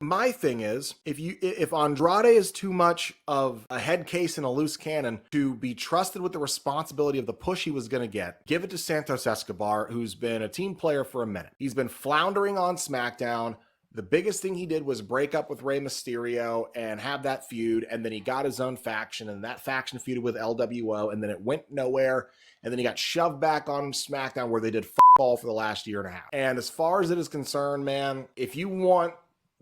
My thing is, if Andrade is too much of a head case and a loose cannon to be trusted with the responsibility of the push he was going to get, give it to Santos Escobar, who's been a team player for a minute. He's been floundering on SmackDown. The biggest thing he did was break up with Rey Mysterio and have that feud, and then he got his own faction, and that faction feuded with LWO, and then it went nowhere, and then he got shoved back on SmackDown where they did all for the last year and a half. And as far as it is concerned, man, if you want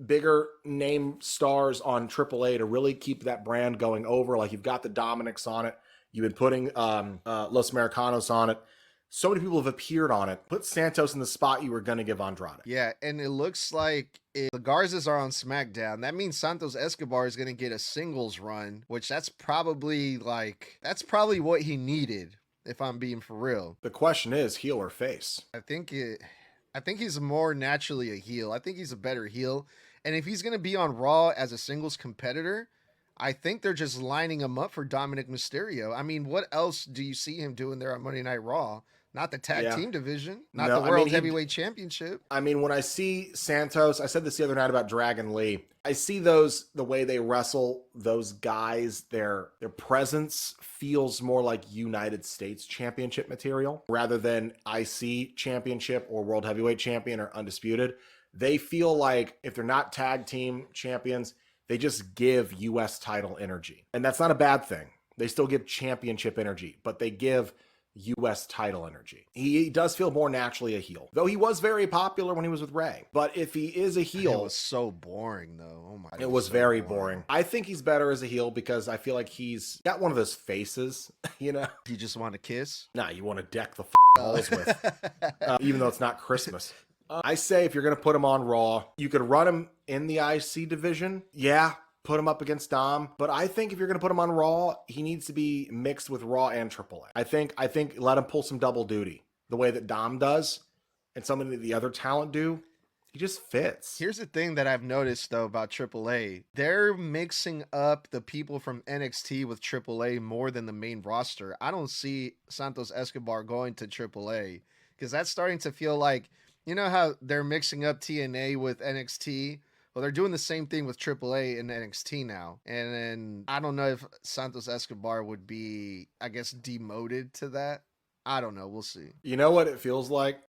bigger name stars on AAA to really keep that brand going over, like you've got the Dominics on it, you've been putting Los Americanos on it, so many people have appeared on it. Put Santos in the spot you were going to give Andrade. Yeah, and it looks like if the Garzas are on SmackDown, that means Santos Escobar is going to get a singles run, which that's probably what he needed, if I'm being for real. The question is, heel or face? I think he's more naturally a heel. I think he's a better heel. And if he's going to be on Raw as a singles competitor, I think they're just lining him up for Dominic Mysterio. I mean, what else do you see him doing there on Monday Night Raw? Not the tag team division, not the World Heavyweight Championship. I mean, when I see Santos, I said this the other night about Dragon Lee. I see the way they wrestle those guys, their presence feels more like United States Championship material rather than IC Championship or World Heavyweight Champion or Undisputed. They feel like if they're not tag team champions, they just give US title energy. And that's not a bad thing. They still give championship energy, but they give US title energy. He does feel more naturally a heel, though he was very popular when he was with Ray. But if he is a heel, it was so boring though. Oh my, it was so very boring. I think he's better as a heel because I feel like he's got one of those faces, you know. You just want to kiss? Nah, you want to deck the halls with, even though it's not Christmas. I say if you're going to put him on Raw, you could run him in the IC division. Yeah, put him up against Dom. But I think if you're going to put him on Raw, he needs to be mixed with Raw and AAA. I think let him pull some double duty the way that Dom does and some of the other talent do. He just fits. Here's the thing that I've noticed, though, about AAA. They're mixing up the people from NXT with AAA more than the main roster. I don't see Santos Escobar going to AAA because that's starting to feel like, you know how they're mixing up TNA with NXT? Well, they're doing the same thing with AAA and NXT now. And then I don't know if Santos Escobar would be, I guess, demoted to that. I don't know. We'll see. You know what it feels like?